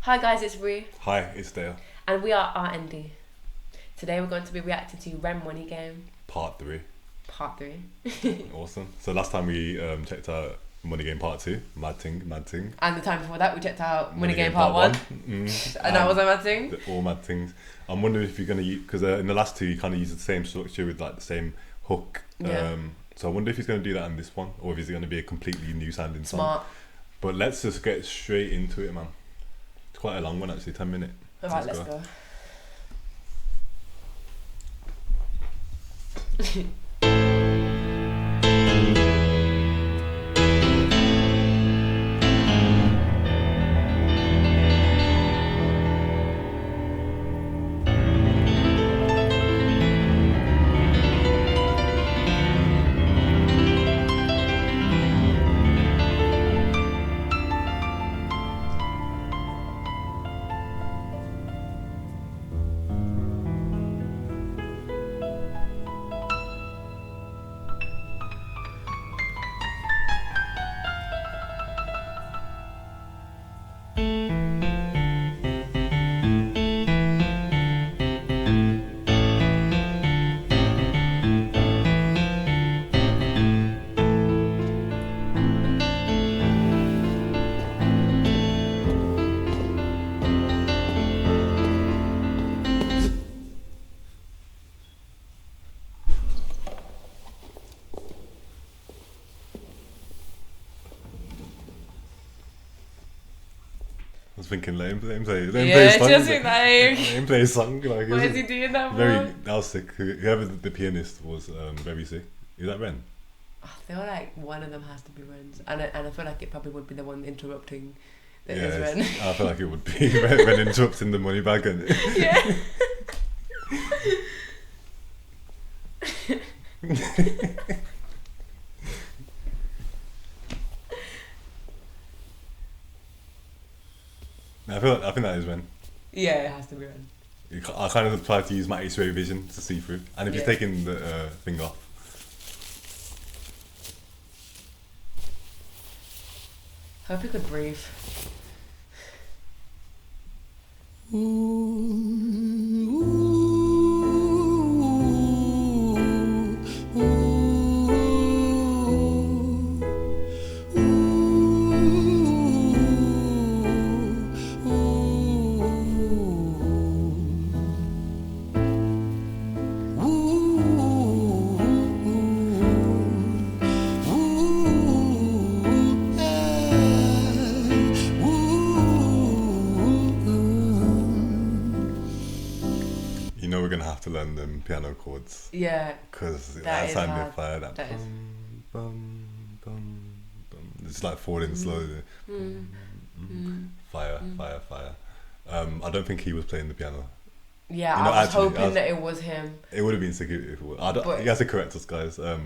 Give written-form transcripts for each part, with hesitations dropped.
Hi guys, it's Rue. Hi, it's Dale. And we are R&D. Today we're going to be reacting to Rem Money Game. Part 3. Part 3. Awesome. So last time we checked out Money Game Part 2. Mad thing. And the time before that we checked out Money Game Part 1. And that was a mad thing. All mad things. I'm wondering if you're going to use, because in the last two you kind of use the same structure with like the same hook. Yeah. So I wonder if he's going to do that in this one, or if it's going to be a completely new sounding song. Smart. But let's just get straight into it, man. It's quite a long one actually, 10 minutes. Alright, let's go. I was thinking, let him play a song. Like, why is he doing that for? That was sick. Whoever the pianist was, very sick. Is that Ren? I feel like one of them has to be Ren's, and I feel like it probably would be the one interrupting that is Ren. I feel like it would be Ren interrupting the money bag. And yeah. I think that is Ren. Yeah, it has to be Ren. I kind of tried to use my X-ray vision to see through, and if he's taking the thing off. Hope he could breathe. We're gonna have to learn them piano chords. Yeah. Because that sounded fire. That bum, bum, bum, bum. It's like falling slowly. Fire. I don't think he was playing the piano. Yeah, I was hoping that it was him. It would have been sick if it was. He has to correct us, guys. I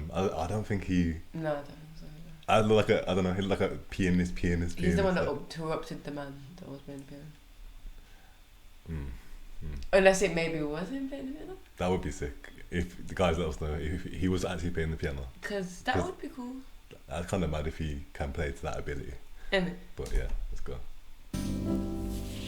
don't think he. No, I don't think so. I look like I don't know. He's like a pianist. He's the one that interrupted the man that was playing the piano. Unless it maybe was him playing the piano. That would be sick. If the guys let us know if he was actually playing the piano. Because that would be cool. I'd kind of mad if he can play to that ability. But yeah, let's go.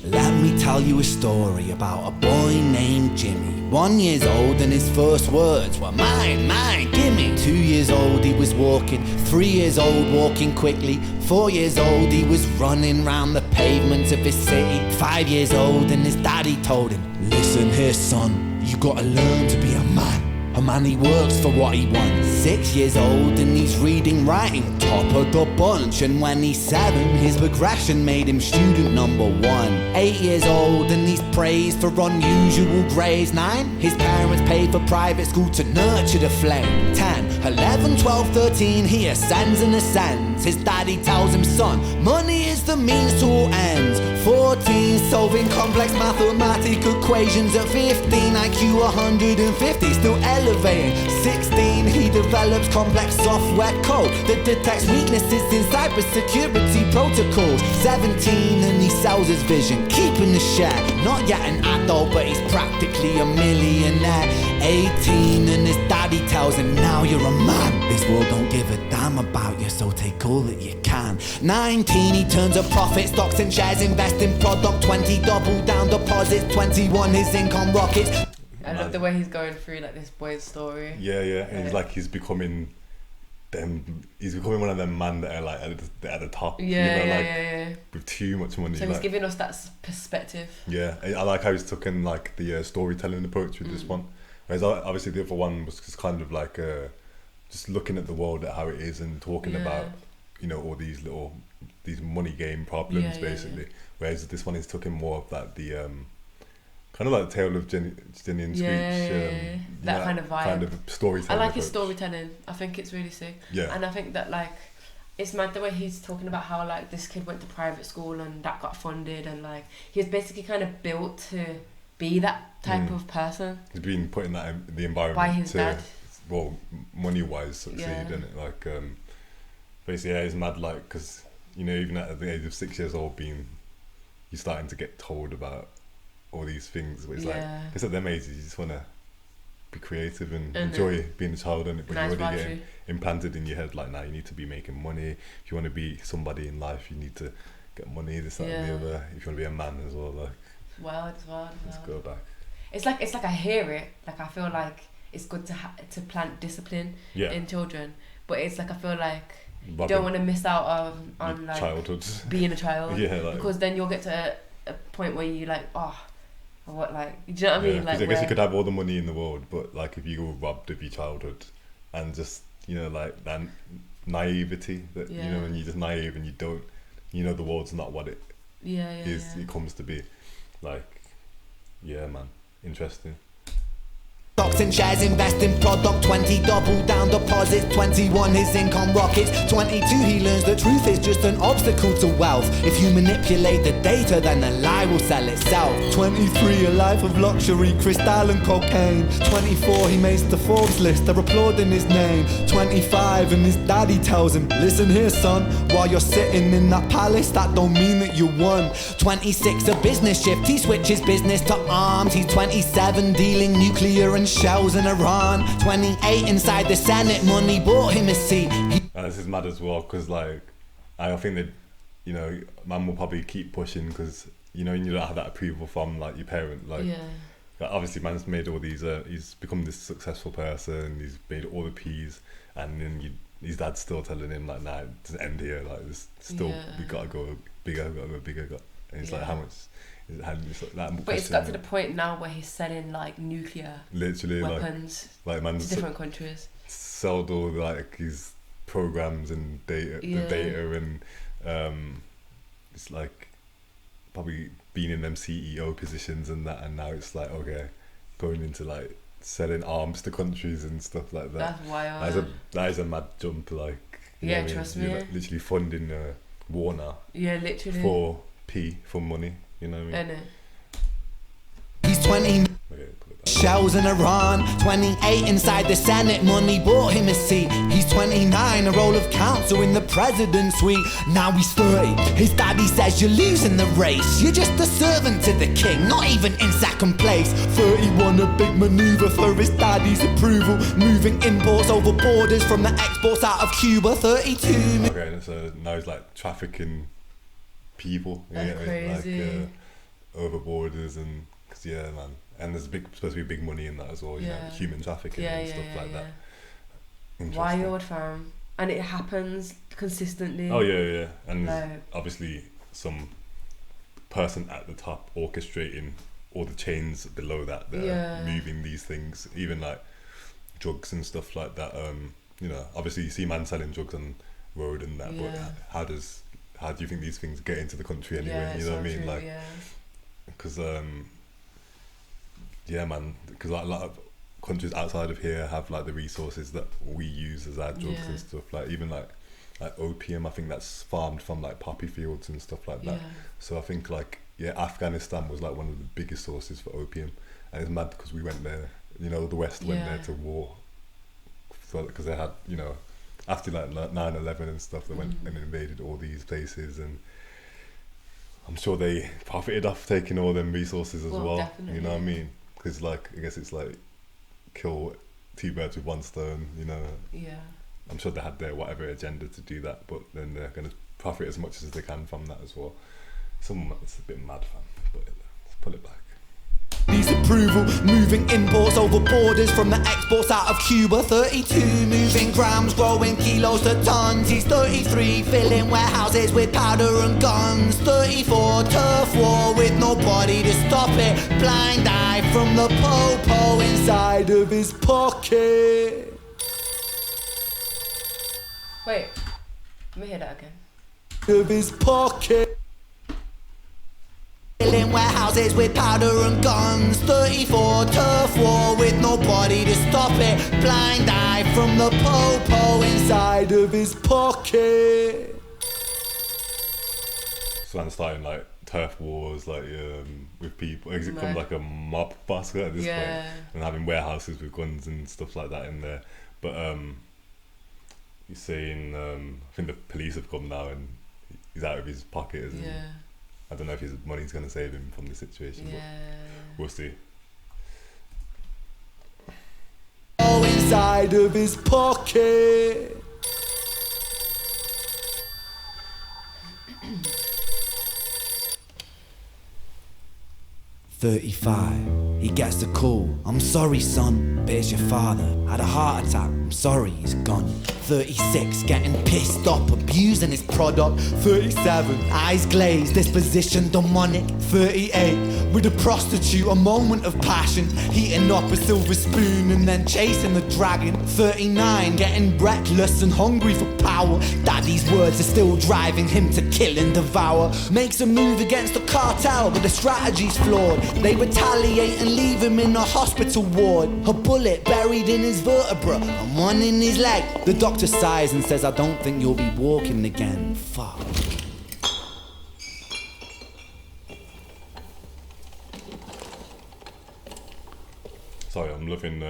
Let me tell you a story about a boy named Jimmy. 1 year old and his first words were mine, gimme. 2 years old he was walking, 3 years old walking quickly. 4 years old he was running round the pavements of his city. 5 years old and his daddy told him, listen here son, you gotta learn to be a man. A man he works for what he wants. 6 years old and he's reading, writing, top of the bunch. And when he's 7, his progression made him student number 1. 8 years old and he's praised for unusual grades. 9, his parents paid for private school to nurture the flame. 10, 11, 12, 13, he ascends and ascends. His daddy tells him, son, money is the means to all ends. 14, solving complex mathematical equations. At 15, IQ 150, still elevating. 16, he develops complex software code that detects weaknesses in cybersecurity protocols. 17, and he sells his vision, keeping the share. Not yet an adult, but he's practically a millionaire. 18 and his daddy tells him, now you're a man. This world don't give a damn about you, so take all that you can. 19, he turns a profit, stocks and shares, invest in product. 20, double down deposits. 21, his income rockets. I love the way he's going through like this boy's story. Yeah. And he's like, he's becoming one of them man that are like at the top. Yeah. With too much money. So he's giving us that perspective. Yeah, I like how he's taken like the storytelling approach with this one. Whereas obviously the other one was just kind of like just looking at the world at how it is and talking about, you know, all these money game problems basically. Whereas this one is taking more of that kind of like the tale of Jenny and Screech. That kind of vibe. Kind of storytelling. I like his storytelling. I think it's really sick. Yeah. And I think that like it's mad the way he's talking about how like this kid went to private school and that got funded, and like he was basically kind of built to be that type of person. He's been put in the environment by his dad. Well, money wise succeed, and it like basically it's mad like because you know even at the age of 6 years old you're starting to get told about all these things, but it's like it's at them ages you just want to be creative and enjoy being a child, and but you're already getting implanted in your head like now you need to be making money. If you want to be somebody in life you need to get money, this that and the other. If you want to be a man as well, like it's wild. Let's go back. It's like I hear it, like I feel like it's good to plant discipline in children, but it's like I feel like you don't want to miss out on like childhood, being a child, like, because then you'll get to a point where you like what, like, do you know what I mean? Like, I guess you could have all the money in the world, but like if you were robbed of your childhood and just, you know, like that naivety that you know, and you're just naive and you don't, you know, the world's not what it is. It comes to be like, man, interesting. Stocks and shares, invest in product. 20, double down deposits. 21, his income rockets. 22, he learns the truth is just an obstacle to wealth. If you manipulate the data, then the lie will sell itself. 23, a life of luxury, crystal and cocaine. 24, he makes the Forbes list, they're applauding his name. 25, and his daddy tells him, listen here son, while you're sitting in that palace, that don't mean that you won. 26, a business shift, he switches business to arms. He's 27, dealing nuclear and shells in Iran. 28, inside the Senate, money bought him a seat. And this is mad as well, because like I think that, you know, man will probably keep pushing because, you know, you don't have that approval from like your parent, like obviously man's made all these he's become this successful person, he's made all the P's, and then his dad's still telling him like, nah, it doesn't end here, like there's still we gotta go bigger, and he's like, how much but it's got to the point now where he's selling like nuclear weapons like man's to different countries, sold all like his programs and data and it's like probably being in them CEO positions and that, and now it's like okay, going into like selling arms to countries and stuff like that. That's wild. That is a mad jump, like trust me. You're like literally funding war now. Yeah, literally. For money, you know what I mean? He's 20. Shells in Iran. 28, inside the Senate, money bought him a seat. He's 29, a role of counsel in the president's suite. Now he's 30, his daddy says you're losing the race. You're just a servant to the king, not even in second place. 31, a big maneuver for his daddy's approval, moving imports over borders from the exports out of Cuba. 32. Okay, so now he's like trafficking people, crazy. Like over borders, and cause man, and there's supposed to be big money in that as well, you know, human trafficking and stuff like that. Wild, fam, and it happens consistently. And obviously some person at the top orchestrating all the chains below that moving these things, even like drugs and stuff like that. You know, obviously you see man selling drugs on road and that, but how do you think these things get into the country anyway? You know what I mean? Like, because man, because like a lot of countries outside of here have like the resources that we use as our drugs and stuff. Like even like opium, I think that's farmed from like poppy fields and stuff like that. So I think like Afghanistan was like one of the biggest sources for opium, and it's mad because we went there. You know, the West went there to war, because they had, you know, after like 9/11 and stuff, they went and invaded all these places, and I'm sure they profited off taking all them resources as well. Definitely. You know what I mean? Because like I guess it's like kill two birds with one stone, you know. Yeah. I'm sure they had their whatever agenda to do that, but then they're going to profit as much as they can from that as well. It's a bit mad, fam, but let's pull it back. Needs approval, moving imports over borders from the exports out of Cuba. 32 moving grams, growing kilos to tons. He's 33, filling warehouses with powder and guns. 34, turf war with nobody to stop it. Blind eye from the po-po inside of his pocket. Wait, let me hear that again. Of his pocket. Filling warehouses with powder and guns. 34, turf war with nobody to stop it. Blind eye from the po-po inside of his pocket. So I'm starting like turf wars, like with people, exit from like a mob boss at this point, and having warehouses with guns and stuff like that in there. But he's saying, I think the police have come now and he's out of his pocket, isn't he? I don't know if his money's going to save him from the situation, but we'll see. Oh, inside of his pocket. 35, he gets the call. I'm sorry, son, but it's your father. Had a heart attack, I'm sorry, he's gone. 36, getting pissed up, abusing his product. 37, eyes glazed, disposition demonic. 38, with a prostitute, a moment of passion. Heating up a silver spoon and then chasing the dragon. 39, getting reckless and hungry for power. Daddy's words are still driving him to kill and devour. Makes a move against the cartel, but the strategy's flawed. They retaliate and leave him in a hospital ward. A bullet buried in his vertebra and one in his leg. The doctor sighs and says, I don't think you'll be walking again. Fuck. Sorry, I'm loving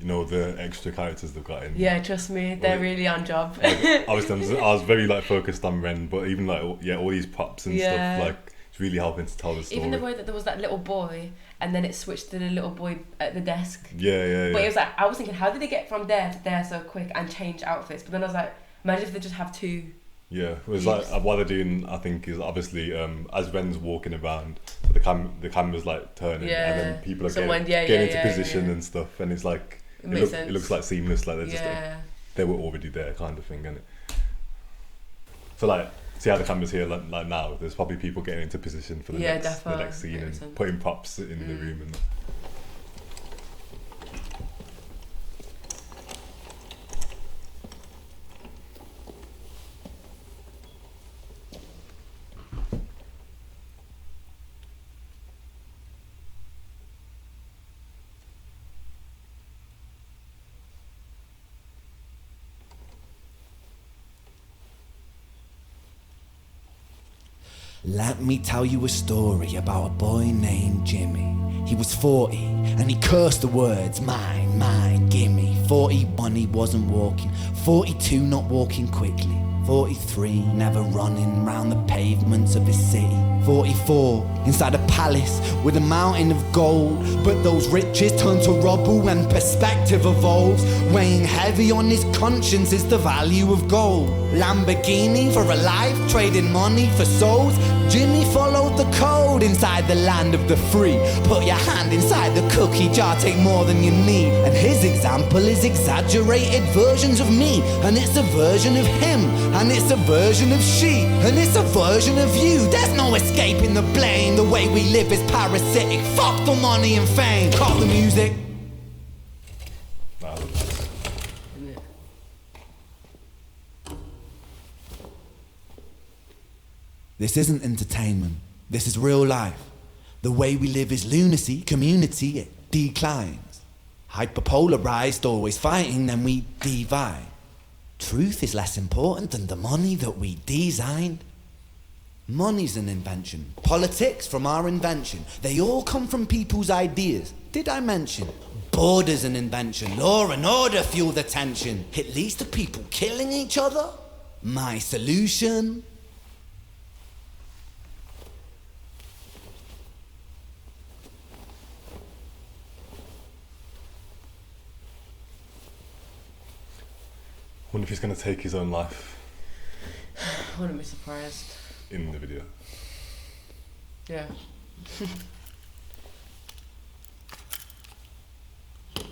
you know, the extra characters they've got in. Yeah, trust me, they're really on job. Like, obviously, I was very like focused on Ren, but even like all these props and stuff, like it's really helping to tell the story. Even the way that there was that little boy, and then it switched to the little boy at the desk. Yeah. But it was like, I was thinking, how did they get from there to there so quick and change outfits? But then I was like, imagine if they just have two. Yeah, it was like what they're doing, I think, is obviously as Ren's walking around, the camera's like turning, and then people are getting into position and stuff, and it's like it looks like seamless, like they're just they were already there, kind of thing, isn't it? So like, see how the camera's here like now. There's probably people getting into position for the next scene and putting props in the room and. Let me tell you a story about a boy named Jimmy. He was 40 and he cursed the words, mine, mine, gimme. 41 he wasn't walking, 42 not walking quickly, 43 never running round the pavements of his city, 44 inside a palace with a mountain of gold. But those riches turn to rubble when perspective evolves. Weighing heavy on his conscience is the value of gold. Lamborghini for a life, trading money for souls. Jimmy followed the code inside the land of the free. Put your hand inside the cookie jar, take more than you need. And his example is exaggerated versions of me. And it's a version of him, and it's a version of she, and it's a version of you. There's no escaping the blame. The way we live is parasitic. Fuck the money and fame. Call the music. This isn't entertainment. This is real life. The way we live is lunacy. Community, it declines. Hyperpolarized, always fighting, then we divide. Truth is less important than the money that we designed. Money's an invention. Politics from our invention. They all come from people's ideas. Did I mention? Border's an invention. Law and order fuel the tension. It leads to people killing each other. My solution? Wonder if he's gonna take his own life. I wouldn't be surprised. In the video. Yeah.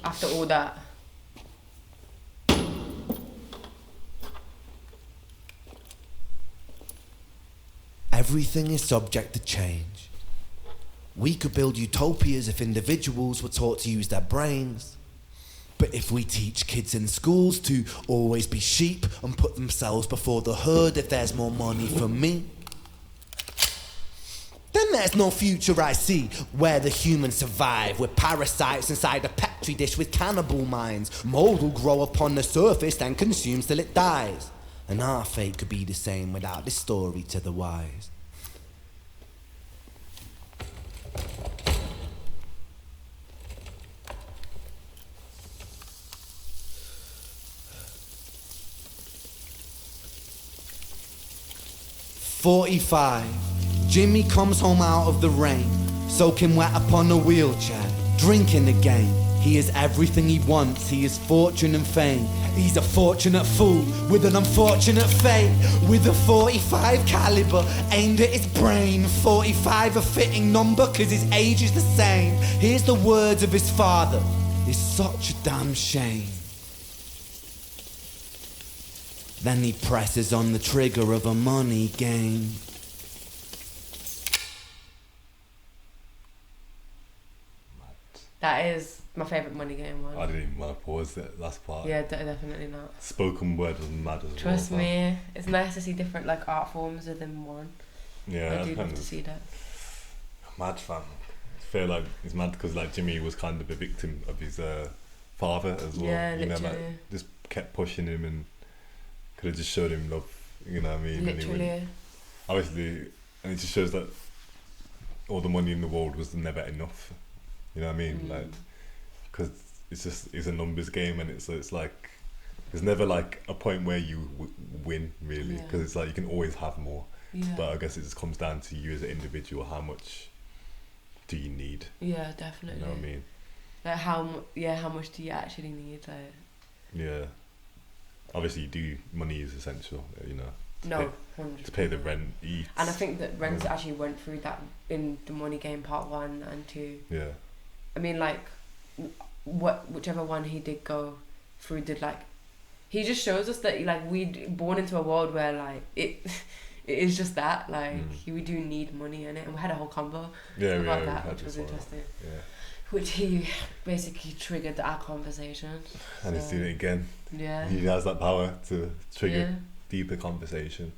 After all that. Everything is subject to change. We could build utopias if individuals were taught to use their brains. But if we teach kids in schools to always be sheep and put themselves before the herd if there's more money for me, then there's no future I see where the humans survive with parasites inside a petri dish with cannibal minds. Mold will grow upon the surface and consume till it dies. And our fate could be the same without this story to the wise. "45. Jimmy comes home out of the rain, soaking wet upon a wheelchair, drinking again. He is everything he wants, he is fortune and fame. He's a fortunate fool with an unfortunate fate. With a 45 caliber aimed at his brain. 45 a fitting number cause his age is the same. Here's the words of his father, it's such a damn shame. Then he presses on the trigger of a money game. That is my favourite money game one. I didn't even want to pause that last part. Yeah, definitely not. Spoken word was mad as well. Trust me, it's nice to see different like art forms within one. Yeah, I do love to see that. Mad fam. I feel like it's mad because like Jimmy was kind of a victim of his father as well. Yeah, you literally. know, like just kept pushing him and could have just showed him love. You know what I mean? Literally. Obviously, and it just shows that all the money in the world was never enough. You know what I mean? Like, because it's a numbers game, and it's like there's never like a point where you win really, because it's like you can always have more. Yeah. But I guess it just comes down to you as an individual. How much do you need? Yeah, definitely. You know what I mean? Like how much do you actually need? Like. Yeah. Obviously, money is essential. You know. No, 100%. To pay the rent, eat. And I think that Rent actually went through that in the Money Game Part 1 and 2. Yeah. I mean, like, whichever one he did go through did, like, he just shows us that, like, we're born into a world where, like, it is just that, like, we do need money in it. And we had a whole convo about that, which was interesting. Yeah. Which he basically triggered our conversation. And he's doing it again. Yeah. He has that power to trigger deeper conversation.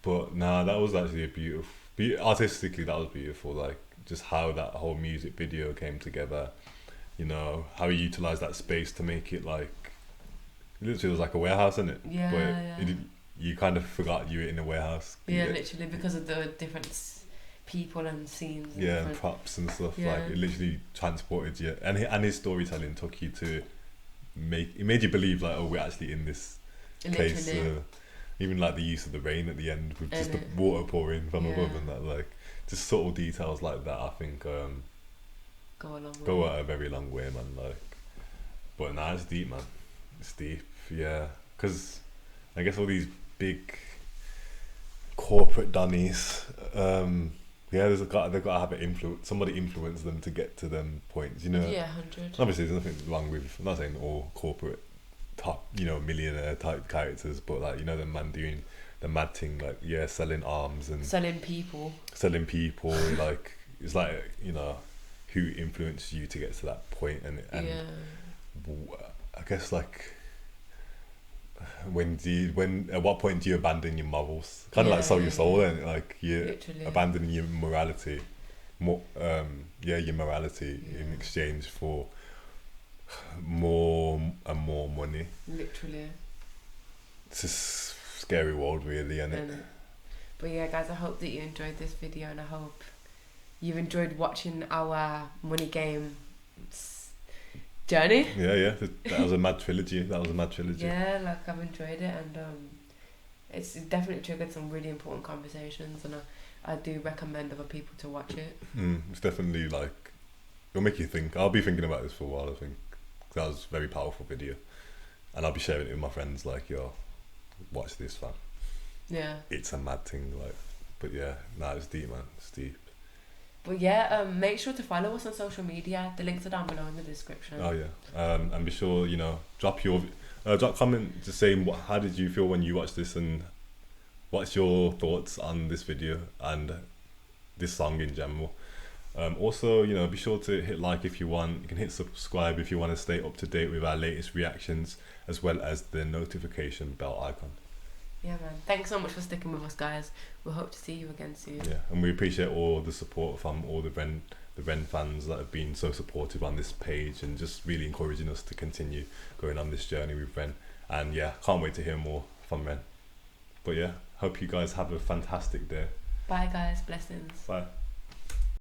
But nah, that was actually a beautiful, artistically that was beautiful, like just how that whole music video came together, you know, how he utilised that space to make it like, it literally was like a warehouse, isn't it? Yeah, but you kind of forgot you were in a warehouse. Yeah, literally, because of the different people and scenes. And and props and stuff, like it literally transported you, and his storytelling took you to it made you believe like, oh, we're actually in this place. Even like the use of the rain at the end with just the water pouring from above and that, like just subtle details like that, I think go a very long way, man. Like, but nah, it's deep, man. It's deep, yeah. Because I guess all these big corporate dunnies, they've got to have somebody influence them to get to them points, you know. Yeah, 100. Obviously, there's nothing wrong with, I'm not saying all corporate top, you know, millionaire type characters, but like, you know, the man doing the mad thing, like selling arms and selling people, like it's like, you know, who influenced you to get to that point, and I guess like at what point do you abandon your morals? Kind of like sell your soul, and like you abandoning your morality, your morality in exchange for more and more money. Literally. It's a scary world, really, isn't it? But yeah, guys, I hope that you enjoyed this video, and I hope you've enjoyed watching our money game journey. Yeah, that was a mad trilogy. Yeah, like I've enjoyed it, and it's definitely triggered some really important conversations, and I do recommend other people to watch it. It's definitely it'll make you think. I'll be thinking about this for a while, I think. That was a very powerful video. and I'll be sharing it with my friends, like, yo, watch this, fam. Yeah. It's a mad thing, like, but yeah, it's deep, man. It's deep. But yeah, make sure to follow us on social media. The links are down below in the description. Oh yeah, and be sure, you know, drop comment to say how did you feel when you watched this, and what's your thoughts on this video and this song in general. Also, you know, be sure to hit like if you want. You can hit subscribe if you want to stay up to date with our latest reactions, as well as the notification bell icon. Yeah, man. Thanks so much for sticking with us, guys. We hope to see you again soon. Yeah, and we appreciate all the support from all the Ren fans that have been so supportive on this page and just really encouraging us to continue going on this journey with Ren. And yeah, can't wait to hear more from Ren. But yeah, hope you guys have a fantastic day. Bye, guys. Blessings. Bye.